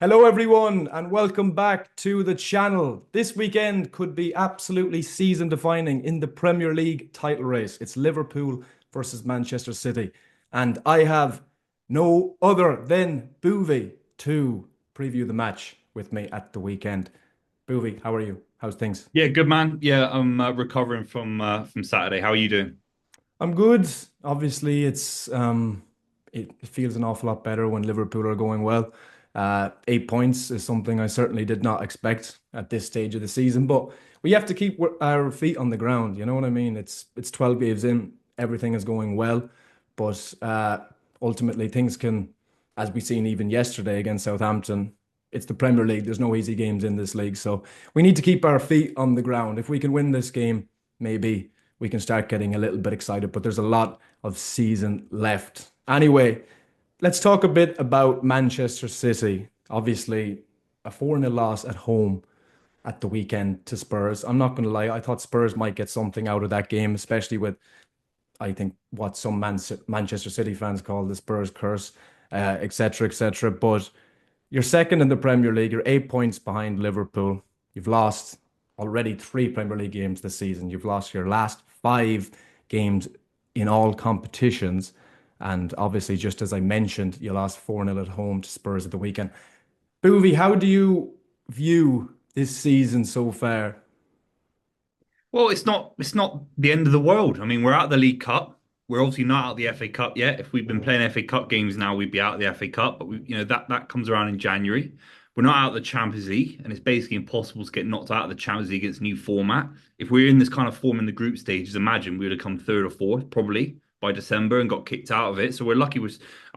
Hello, everyone, and welcome back to the channel. This weekend could be absolutely season defining in the Premier League title race. It's Liverpool versus Manchester City, and I have no other than Boovy to preview the match with me at the weekend. Boovy, how are you? How's things? Yeah, good man. Yeah, I'm recovering from Saturday. How are you doing? I'm good. Obviously, it feels an awful lot better when Liverpool are going well. 8 points is something I certainly did not expect at this stage of the season, but we have to keep our feet on the ground. You know what I mean? It's 12 games in, everything is going well, but ultimately things can, as we seen even yesterday against Southampton. It's the Premier League. There's no easy games in this league, so we need to keep our feet on the ground. If we can win this game, maybe we can start getting a little bit excited, but there's a lot of season left. Anyway, let's talk a bit about Manchester City. Obviously, a 4-0 loss at home at the weekend to Spurs. I'm not going to lie, I thought Spurs might get something out of that game, especially with, I think, what some Manchester City fans call the Spurs curse, etc., etc. But you're second in the Premier League. You're 8 points behind Liverpool. You've lost already three Premier League games this season. You've lost your last five games in all competitions. And obviously, just as I mentioned, you lost 4-0 at home to Spurs at the weekend. Boovy, how do you view this season so far? Well, it's not the end of the world. I mean, we're out of the League Cup. We're obviously not out of the FA Cup yet. If we've been playing FA Cup games now, we'd be out of the FA Cup. But that comes around in January. We're not out of the Champions League, and it's basically impossible to get knocked out of the Champions League against new format. If we're in this kind of form in the group stages, imagine we would have come third or fourth probably by December and got kicked out of it. So we're lucky.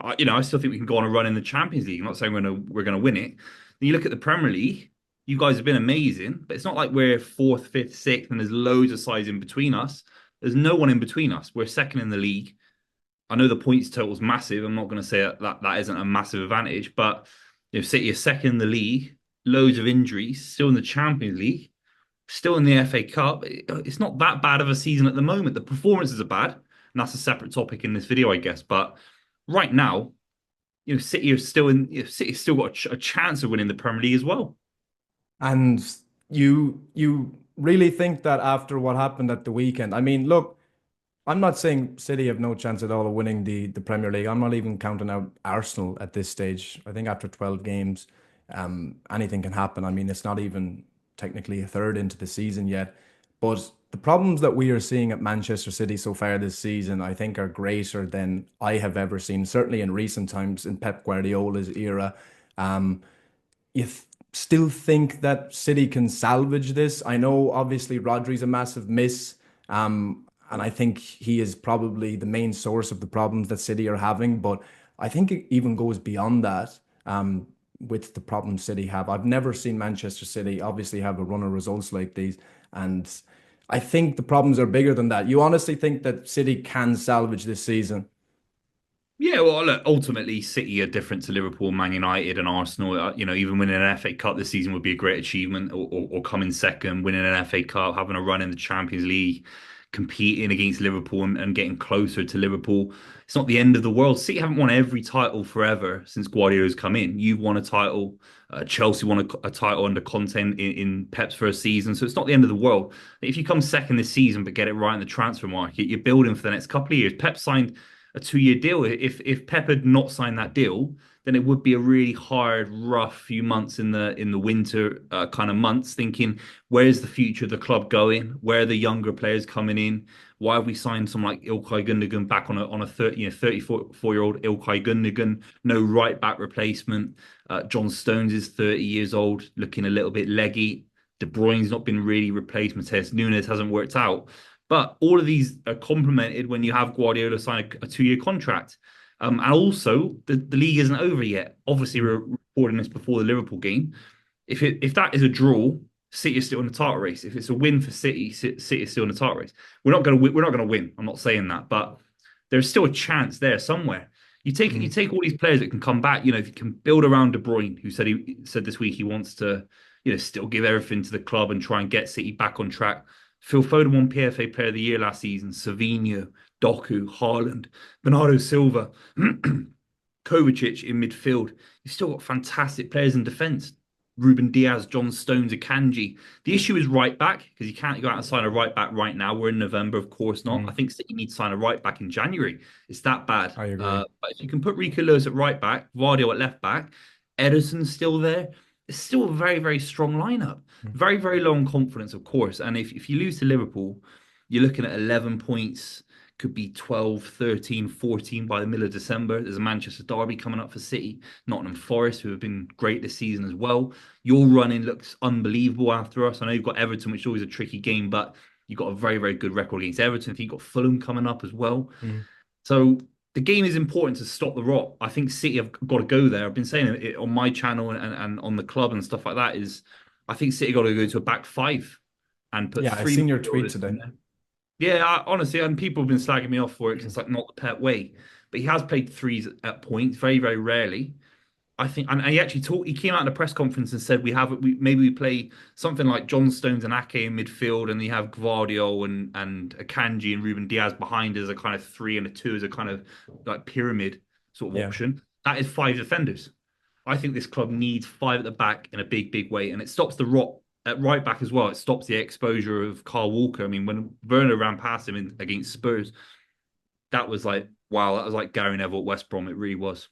I still think we can go on a run in the Champions League. I'm not saying we're gonna win it. Then you look at the Premier League. You guys have been amazing, but it's not like we're fourth, fifth, sixth, and there's loads of sides in between us. There's no one in between us. We're second in the league. I know the points total is massive. I'm not going to say that isn't a massive advantage, but City are second in the league, loads of injuries, still in the Champions League, still in the FA Cup. It's not that bad of a season at the moment. The performances are bad, and that's a separate topic in this video, I guess. But right now, City are still in. City's still got a chance of winning the Premier League as well. And you really think that after what happened at the weekend? I mean, look, I'm not saying City have no chance at all of winning the Premier League. I'm not even counting out Arsenal at this stage. I think after 12 games, anything can happen. I mean, it's not even technically a third into the season yet. But the problems that we are seeing at Manchester City so far this season, I think, are greater than I have ever seen, certainly in recent times in Pep Guardiola's era. Um, you still think that City can salvage this? I know obviously Rodri's a massive miss, and I think he is probably the main source of the problems that City are having. But I think it even goes beyond that. With the problems City have, I've never seen Manchester City obviously have a run of results like these, and I think the problems are bigger than that. You honestly think that City can salvage this season? Yeah, well, look, ultimately, City are different to Liverpool, Man United, and Arsenal. Even winning an FA Cup this season would be a great achievement, or coming second, winning an FA Cup, having a run in the Champions League, competing against Liverpool and getting closer to Liverpool. It's not the end of the world. City haven't won every title forever since Guardiola's come in. You've won a title. Chelsea won a title under Conte in Pep's first season, so it's not the end of the world. If you come second this season but get it right in the transfer market, you're building for the next couple of years. Pep signed a 2 year deal. If Pep had not signed that deal, then it would be a really hard, rough few months in the winter kind of months. Thinking, where's the future of the club going? Where are the younger players coming in? Why have we signed someone like Ilkay Gundogan back on a 34-year-old Ilkay Gundogan? No right back replacement. John Stones is 30 years old, looking a little bit leggy. De Bruyne's not been really replaced. Matheus Nunes hasn't worked out. But all of these are complemented when you have Guardiola sign a 2 year contract. And also, the league isn't over yet. Obviously, we're recording this before the Liverpool game. If that is a draw, City is still in the title race. If it's a win for City, City is still in the title race. We're not going to win. I'm not saying that, but there's still a chance there somewhere. You take all these players that can come back. If you can build around De Bruyne, who said this week he wants to, still give everything to the club and try and get City back on track. Phil Foden won PFA Player of the Year last season. Savinho, Doku, Haaland, Bernardo Silva. Kovacic in midfield. You've still got fantastic players in defence. Ruben Diaz, John Stones, Akanji. The issue is right back because you can't go out and sign a right back right now. We're in November, of course not. I Mm, think City need to sign a right back in January. It's that bad. I agree. But if you can put Rico Lewis at right back, Vardio at left back, Ederson's still there. It's still a very, very strong lineup. Mm. Very, very low on confidence, of course. And if you lose to Liverpool, you're looking at 11 points, could be 12, 13, 14 by the middle of December. There's a Manchester derby coming up for City, Nottingham Forest, who have been great this season as well. Your running looks unbelievable after us. I know you've got Everton, which is always a tricky game, but you've got a very, very good record against Everton. I think you've got Fulham coming up as well. Mm. So the game is important to stop the rot. I think City have got to go there. I've been saying it on my channel and on the club and stuff like that is I think City got to go to a back five and put Yeah, I three seen your tweet midfielders in today. there. Yeah, honestly, and people have been slagging me off for it because Mm. it's like not the pet way. But he has played threes at points, very, very rarely. I think, and he actually talked. He came out in a press conference and said we maybe we play something like John Stones and Ake in midfield, and you have Gvardio and Akanji and Ruben Diaz behind as a kind of three and a two as a kind of like pyramid sort of Yeah. option. That is five defenders. I think this club needs five at the back in a big, big way, and it stops the rot at right back as well. It stops the exposure of Carl Walker. I mean, when Werner ran past him against Spurs, that was like wow, that was like Gary Neville at West Brom. It really was.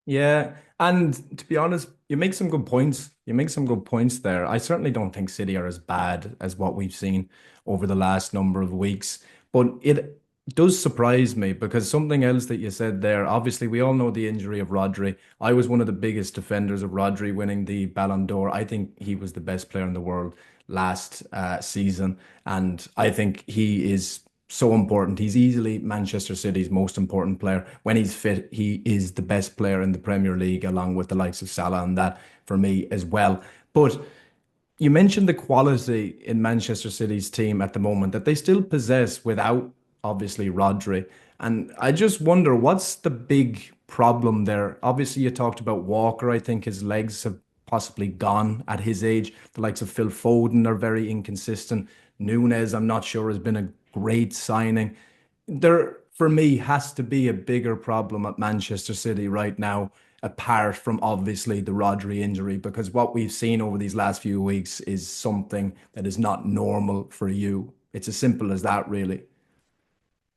Yeah, and to be honest, you make some good points. You make some good points there. I certainly don't think City are as bad as what we've seen over the last number of weeks, but it does surprise me because something else that you said there, obviously we all know the injury of Rodri. I was one of the biggest defenders of Rodri winning the Ballon d'Or. I think he was the best player in the world last season, and I think he is so important. He's easily Manchester City's most important player. When he's fit, he is the best player in the Premier League, along with the likes of Salah, and that for me as well. But you mentioned the quality in Manchester City's team at the moment that they still possess without obviously Rodri. And I just wonder what's the big problem there? Obviously, you talked about Walker. I think his legs have possibly gone at his age. The likes of Phil Foden are very inconsistent. Nunes, I'm not sure, has been a great signing. There, for me, has to be a bigger problem at Manchester City right now, apart from obviously the Rodri injury, because what we've seen over these last few weeks is something that is not normal for you. It's as simple as that, really.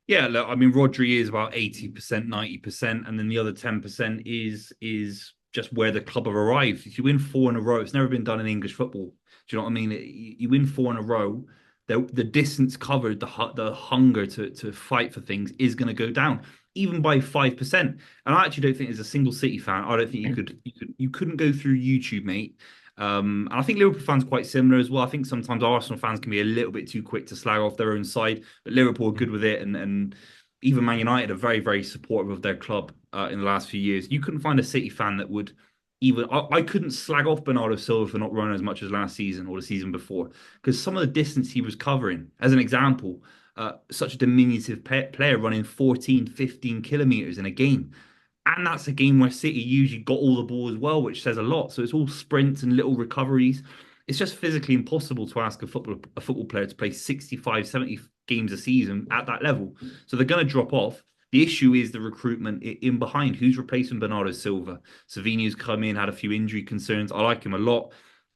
Yeah, look, I mean, Rodri is about 80%, 90%, and then the other 10% is just where the club have arrived. If you win four in a row, it's never been done in English football. Do you know what I mean? You win four in a row, the distance covered, the hunger to fight for things is going to go down, even by 5%. And I actually don't think there's a single City fan. I don't think you couldn't go through YouTube, mate. And I think Liverpool fans are quite similar as well. I think sometimes Arsenal fans can be a little bit too quick to slag off their own side, but Liverpool are good with it, and even Man United are very, very supportive of their club in the last few years. You couldn't find a City fan that would even. I couldn't slag off Bernardo Silva for not running as much as last season or the season before because some of the distance he was covering, as an example, such a diminutive player running 14, 15 kilometers in a game. And that's a game where City usually got all the ball as well, which says a lot. So it's all sprints and little recoveries. It's just physically impossible to ask a football player to play 65, 70 games a season at that level. So they're going to drop off. The issue is the recruitment in behind. Who's replacing Bernardo Silva? Savini's come in, had a few injury concerns. I like him a lot.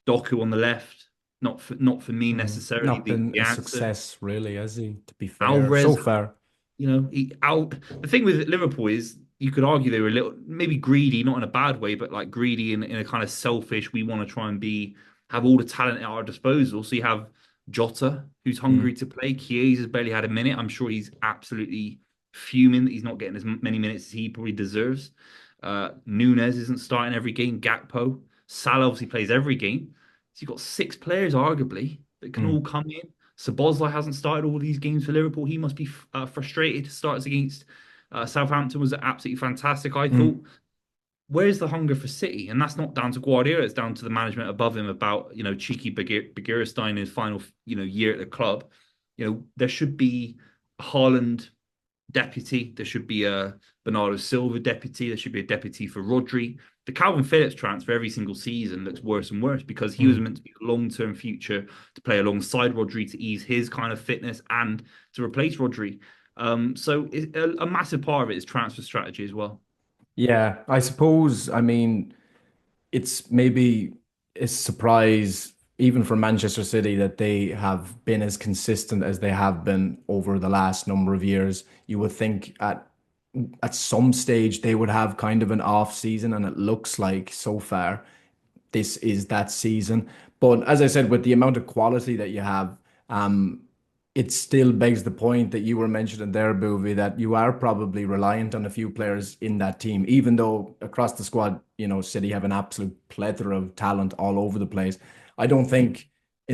Doku on the left, not for me necessarily Not been the a answer. success, really, has he? To be fair, so Alvarez far. he out. The thing with Liverpool is you could argue they were a little maybe greedy, not in a bad way, but like greedy in a kind of selfish. We want to try and have all the talent at our disposal. So you have Jota, who's hungry Mm, to play. Chiesa has barely had a minute. I'm sure he's absolutely fuming that he's not getting as many minutes as he probably deserves. Nunes isn't starting every game. Gakpo, Salah obviously plays every game. So you've got six players, arguably, that can all mm, come in. Szoboszlai hasn't started all these games for Liverpool. He must be frustrated. Starts against Southampton was absolutely fantastic. I thought, mm, where's the hunger for City? And that's not down to Guardiola. It's down to the management above him about cheeky Bagheera in his final year at the club. There should be a Haaland deputy. There should be a Bernardo Silva deputy. There should be a deputy for Rodri. The Calvin Phillips transfer every single season looks worse and worse because he was mm. meant to be a long-term future to play alongside Rodri to ease his kind of fitness and to replace Rodri. So a massive part of it is transfer strategy as well. Yeah, I suppose, I mean, it's maybe a surprise even for Manchester City that they have been as consistent as they have been over the last number of years. You would think at some stage they would have kind of an off season, and it looks like so far this is that season. But as I said, with the amount of quality that you have, um, it still begs the point that you were mentioning there, Boovy, that you are probably reliant on a few players in that team, even though across the squad, City have an absolute plethora of talent all over the place. I don't think I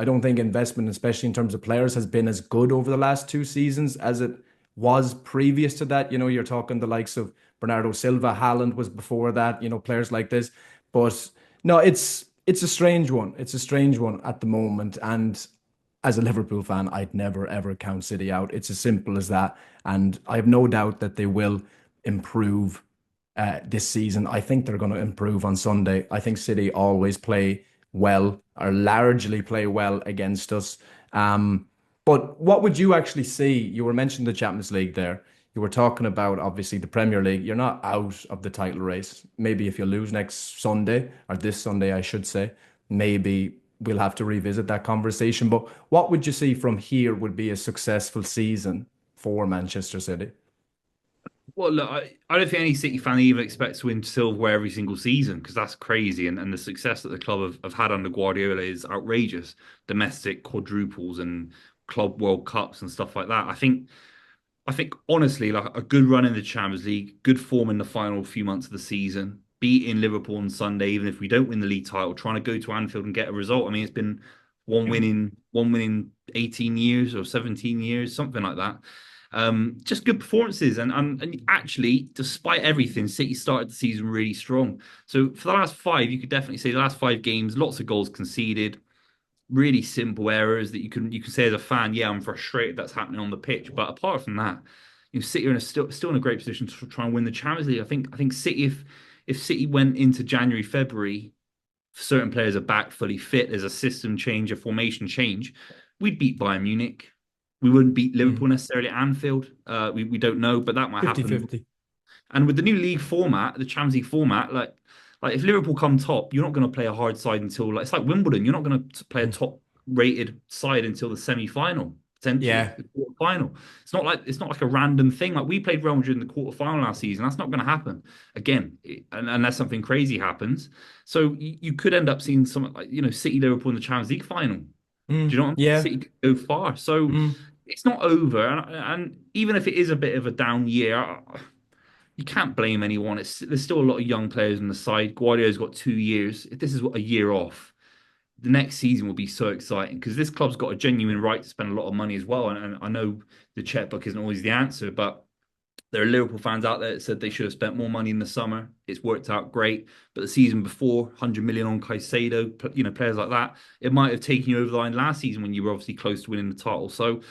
don't think investment, especially in terms of players, has been as good over the last two seasons as it was previous to that. You're talking the likes of Bernardo Silva, Haaland was before that, players like this. But no, it's a strange one. It's a strange one at the moment. And as a Liverpool fan, I'd never ever count City out. It's as simple as that. And I have no doubt that they will improve this season. I think they're going to improve on Sunday. I think City always play well or largely play well against us. But what would you actually see? You were mentioning the Champions League there. You were talking about obviously the Premier League. You're not out of the title race. Maybe if you lose next Sunday, or this Sunday, I should say, maybe we'll have to revisit that conversation. But what would you see from here would be a successful season for Manchester City? Well, look, I don't think any City fan even expects to win silverware every single season because that's crazy. And the success that the club have had under Guardiola is outrageous. Domestic quadruples and club World Cups and stuff like that. I think honestly, like a good run in the Champions League, good form in the final few months of the season, beating Liverpool on Sunday, even if we don't win the league title, trying to go to Anfield and get a result. I mean, it's been one win in 18 years or 17 years, something like that. Just good performances, and actually, despite everything, City started the season really strong. So for the last five, you could definitely say the last five games, lots of goals conceded, really simple errors that you can say as a fan, yeah, I'm frustrated that's happening on the pitch. But apart from that, City are still in a great position to try and win the Champions League. I think City, if City went into January, February, certain players are back fully fit, there's a system change, a formation change, we'd beat Bayern Munich. We wouldn't beat Mm. Liverpool necessarily at Anfield. We don't know, but that might happen. 50-50. And with the new league format, the Champions League format, like if Liverpool come top, you're not going to play a hard side until like it's like Wimbledon. You're not going to play a top rated side until the semi final, potentially Yeah. the quarter final. It's not like a random thing. Like we played Real Madrid in the quarter final last season. That's not going to happen again, unless something crazy happens. So you could end up seeing something like City Liverpool in the Champions League final. Do you know what I mean? Yeah. City could go far. So Mm. it's not over. And even if it is a bit of a down year, you can't blame anyone. There's still a lot of young players on the side. Guardiola's got 2 years. If this is what a year off, the next season will be so exciting because this club's got a genuine right to spend a lot of money as well. And I know the checkbook isn't always the answer, but there are Liverpool fans out there that said they should have spent more money in the summer. It's worked out great, but the season before, 100 million on Caicedo, players like that, it might have taken you over the line last season when you were obviously close to winning the title. So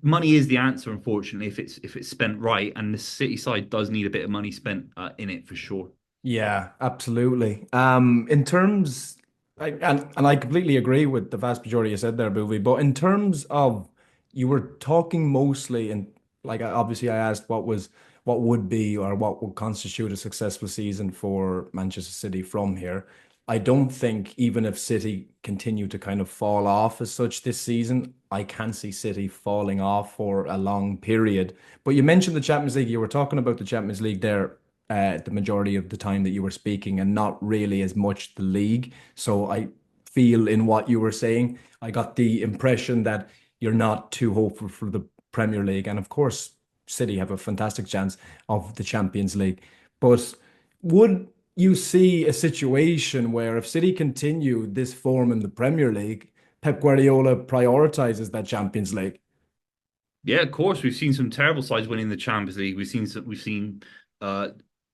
money is the answer, unfortunately, if it's spent right, and the City side does need a bit of money spent in it for sure. Yeah, absolutely. In terms, and I completely agree with the vast majority you said there, Boovy. But in terms of, you were talking mostly, and like obviously I asked what would be or what would constitute a successful season for Manchester City from here. I don't think even if City continue to kind of fall off as such this season, I can't see City falling off for a long period. But you mentioned the Champions League. You were talking about the Champions League there the majority of the time that you were speaking and not really as much the league. So I feel in what you were saying, I got the impression that you're not too hopeful for the Premier League. And of course, City have a fantastic chance of the Champions League. But would you see a situation where if City continue this form in the Premier League, Pep Guardiola prioritizes that Champions League? Yeah, of course. We've seen some terrible sides winning the Champions League. We've seen uh,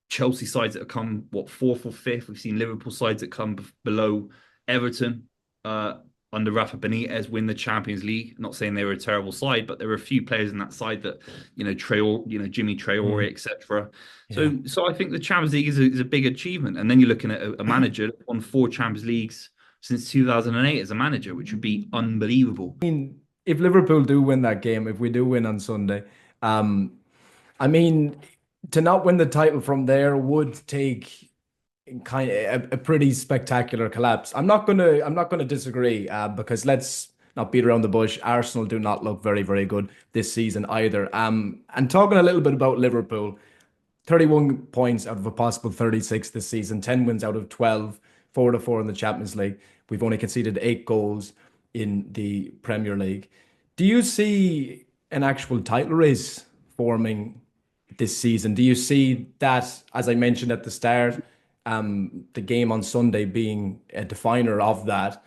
Chelsea sides that have come fourth or fifth. We've seen Liverpool sides that come below Everton uh, under Rafa Benitez win the Champions League. Not saying they were a terrible side, but there were a few players in that side that Traore, Jimmy Traore, Mm, etc. yeah. So I think the Champions League is a big achievement. And then you're looking at a manager that won four Champions Leagues since 2008 as a manager, which would be unbelievable. Mean, if Liverpool do win that game, if we do win on Sunday, um, I mean, To not win the title from there would take kind of a pretty spectacular collapse. I'm not gonna disagree because let's not beat around the bush. Arsenal do not look very, very good this season either. And talking a little bit about Liverpool, 31 points out of a possible 36 this season, 10 wins out of 12, 4-4 in the Champions League. We've only conceded 8 goals in the Premier League. Do you see an actual title race forming this season? Do you see that, as I mentioned at the start, the game on Sunday being a definer of that?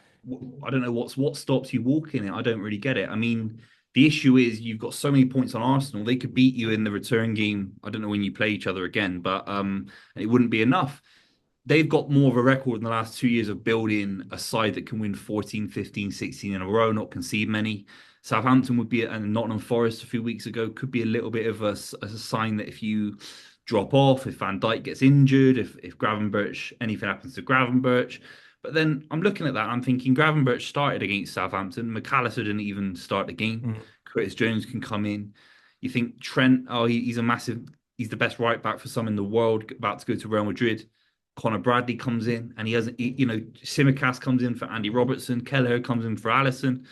I don't know what stops you walking it. I don't really get it. I mean, the issue is you've got so many points on Arsenal. They could beat you in the return game. I don't know when you play each other again, but it wouldn't be enough. They've got more of a record in the last 2 years of building a side that can win 14, 15, 16 in a row, not concede many. Southampton would be, and Nottingham Forest a few weeks ago could be a little bit of a sign that if you drop off, if Van Dijk gets injured, if Gravenberch, anything happens to Gravenberch. But then I'm looking at that, I'm thinking Gravenberch started against Southampton. McAllister didn't even start the game. Mm, Curtis Jones can come in. You think Trent, oh, he's a massive, he's the best right back for some in the world, about to go to Real Madrid. Connor Bradley comes in, and he hasn't, Simicast comes in for Andy Robertson. Kelleher comes in for Allison.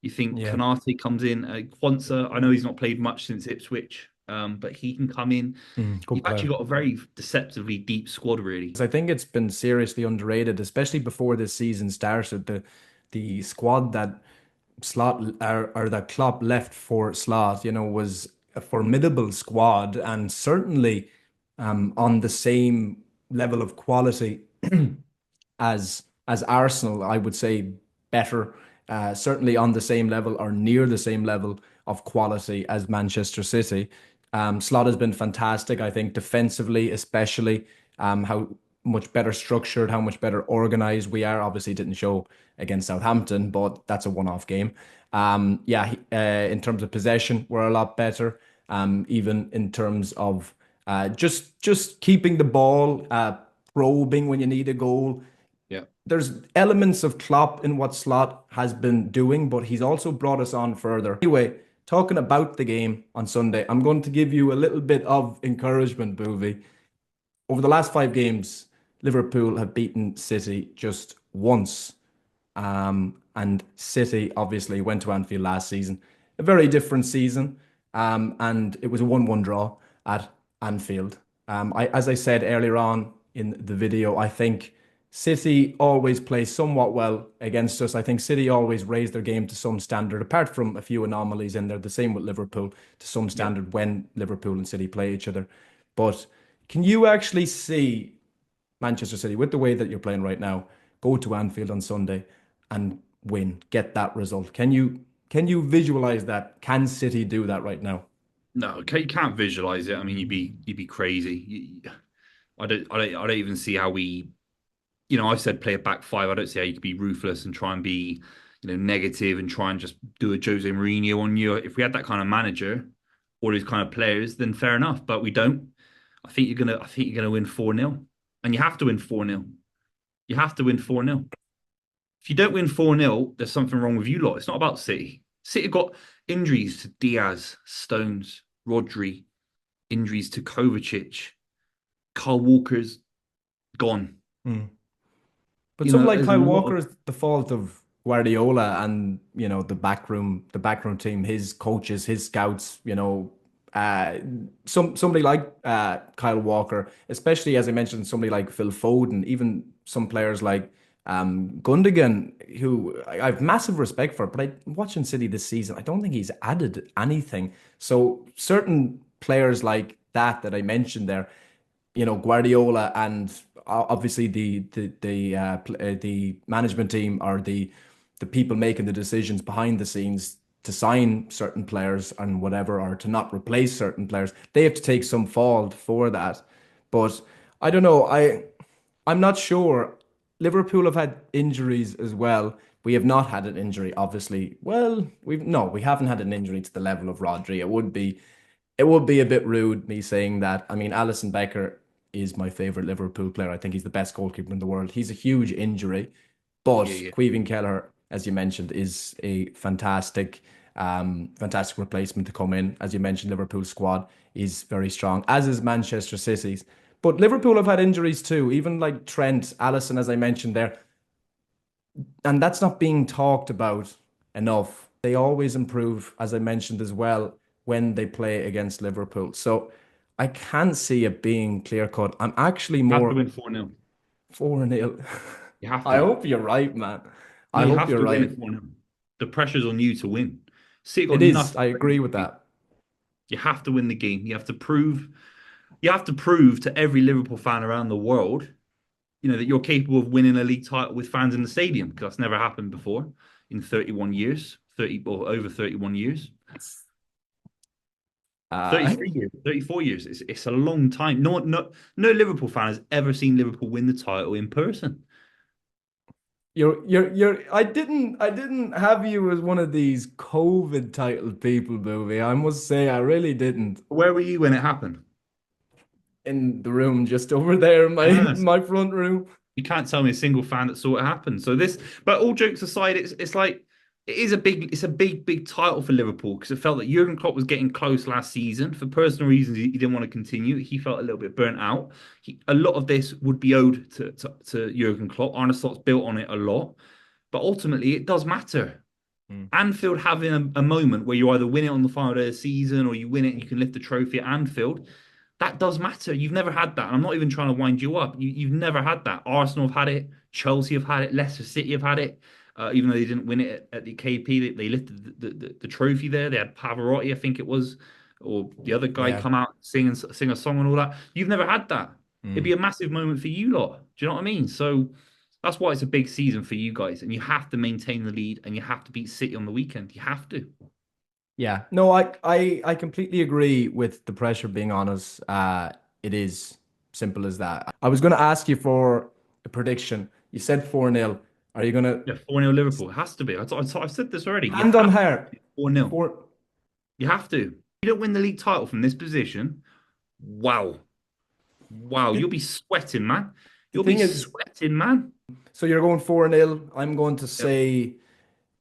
You think yeah. Kanate comes in. Quansah, I know he's not played much since Ipswich, but he can come in. Good You've actually player. got a very deceptively deep squad, really. I think it's been seriously underrated, especially before this season started. The squad that Slot or that Klopp left for Slot, was a formidable squad and certainly on the same level of quality as Arsenal, I would say better, certainly on the same level or near the same level of quality as Manchester City. Slot has been fantastic, I think, defensively, especially how much better structured, how much better organized we are. Obviously, didn't show against Southampton, but that's a one-off game. Yeah, in terms of possession, we're a lot better. Even in terms of just keeping the ball, probing when you need a goal. Yeah. There's elements of Klopp in what Slot has been doing, but he's also brought us on further. Anyway, talking about the game on Sunday, I'm going to give you a little bit of encouragement, Boovy. Over the last 5 games, Liverpool have beaten City just once. And City obviously went to Anfield last season, a very different season. And it was a 1-1 draw at Anfield. As I said earlier on in the video, I think City always play somewhat well against us. I think City always raise their game to some standard, apart from a few anomalies in there. The same with Liverpool to some Yeah. standard when Liverpool and City play each other. But can you actually see Manchester City, with the way that you're playing right now, go to Anfield on Sunday and win, get that result? Can you visualize that? Can City do that right now? No, you can't visualize it. I mean, you'd be crazy. I don't even see how we. I said play a back five. I don't see how you could be ruthless and try and be, negative and try and just do a Jose Mourinho on you. If we had that kind of manager, or these kind of players, then fair enough. But we don't. I think you're gonna win 4-0, and you have to win 4-0. You have to win 4-0. If you don't win 4-0, there's something wrong with you lot. It's not about City. City got injuries to Diaz, Stones, Rodri, injuries to Kovacic, Carl Walker's gone. Hmm. But some like There's a Kyle lot Walker of is the fault of Guardiola and the backroom team, his coaches, his scouts. Uh, somebody like Kyle Walker, especially as I mentioned, somebody like Phil Foden, even some players like Gundogan, who I have massive respect for. But watching City this season, I don't think he's added anything. So certain players like that I mentioned there, Guardiola and obviously the management team are the people making the decisions behind the scenes to sign certain players and whatever, or to not replace certain players. They have to take some fault for that. But I don't know. I'm not sure. Liverpool have had injuries as well. We have not had an injury, obviously. Well, we haven't had an injury to the level of Rodri. It would be a bit rude me saying that. I mean, Alisson Becker is my favorite Liverpool player. I think he's the best goalkeeper in the world. He's a huge injury, but yeah, yeah. Caoimhin Kelleher, as you mentioned, is a fantastic. Fantastic replacement to come in. As you mentioned, Liverpool's squad is very strong, as is Manchester City's. But Liverpool have had injuries too, even like Trent, Allison, as I mentioned there. And that's not being talked about enough. They always improve, as I mentioned as well, when they play against Liverpool. So I can't see it being clear cut. I'm actually You have to more win 4-0. 4-0. You have I to. hope you're right, man. No, I you hope have you're to win right. it 4-0. The pressure's on you to win. City got It is. nothing. I agree with that. You have to win the game. You have to prove to every Liverpool fan around the world, that you're capable of winning a league title with fans in the stadium, because that's never happened before in 31 years, 30 or over 31 years. Uh, 33 years, 34 years. It's a long time. No Liverpool fan has ever seen Liverpool win the title in person. I didn't have you as one of these COVID title people, movie. I must say, I really didn't. Where were you when it happened? In the room just over there in my Yes. my front room. You can't tell me a single fan that saw it happen. But all jokes aside, it's like it's a big title for Liverpool, because it felt that Jurgen Klopp was getting close last season. For personal reasons, he didn't want to continue. He felt a little bit burnt out. A lot of this would be owed to Jurgen Klopp. Arne Slot's built on it a lot, but ultimately it does matter. Mm. Anfield having a moment where you either win it on the final day of the season, or you win it and you can lift the trophy at Anfield, that does matter. You've never had that. And I'm not even trying to wind you up. You've never had that. Arsenal have had it. Chelsea have had it. Leicester City have had it. Even though they didn't win it at the KP, they lifted the trophy there. They had Pavarotti, I think it was, or the other guy Yeah. come out sing a song and all that. You've never had that. It'd be Mm. a massive moment for you lot. Do you know what I mean? So that's why it's a big season for you guys, and you have to maintain the lead, and you have to beat City on the weekend. You have to. Yeah. No, I completely agree with the pressure being on us. It is simple as that. I was going to ask you for a prediction. You said 4-0. Are you going to Yeah, 4-0 Liverpool. It has to be. I've said this already. You hand on have to heart? be 4-0. 4 You have to. You don't win the league title from this position. Wow. Wow. the, You'll be sweating, man. the You'll be thing is, sweating, man. so you're going 4-0. Yep. I'm going to say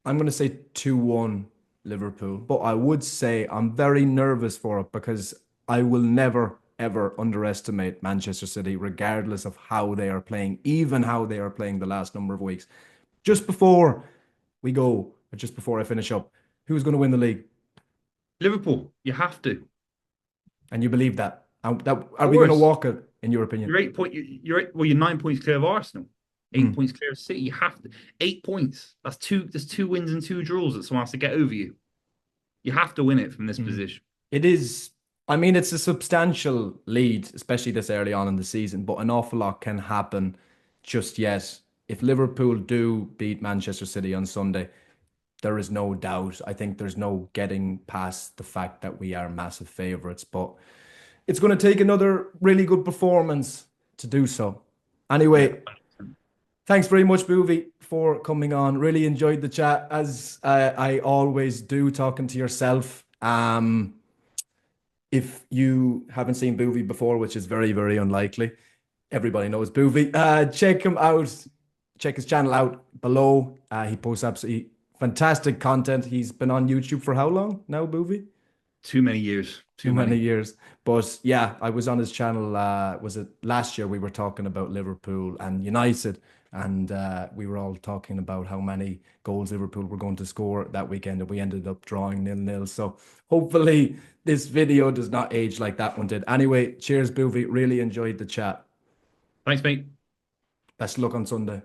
2-1 Liverpool, but I would say I'm very nervous for it because I will never, ever underestimate Manchester City, regardless of how they are playing, even how they are playing the last number of weeks. Just before we go, or just before I finish up, who's going to win the league? Liverpool, you have to. Of And you believe that? Are we going to course. walk it, in your opinion? You're 8 point. You're 9 points clear of Arsenal. Eight Mm. points clear of City. You have to. 8 points. That's two. There's two wins and two draws that someone has to get over you. You have to win it from this Mm. position. It is, I mean, it's a substantial lead, especially this early on in the season, but an awful lot can happen just yet. If Liverpool do beat Manchester City on Sunday, there is no doubt. I think there's no getting past the fact that we are massive favourites, but it's going to take another really good performance to do so. Yeah. Anyway, thanks very much, Boovy, for coming on. Really enjoyed the chat, as I always do, talking to yourself. If you haven't seen Boovy before, which is very, very unlikely, everybody knows Boovy. Check him out. Check his channel out below. He posts absolutely fantastic content. He's been on YouTube for how long now, Boovy? Too many years. Too Too many many. years. But yeah, I was on his channel. Was it last year? We were talking about Liverpool and United, and we were all talking about how many goals Liverpool were going to score that weekend, and we ended up drawing 0-0. So hopefully this video does not age like that one did. Anyway, cheers, Boovy. Really enjoyed the chat. Thanks, mate. Best of luck on Sunday.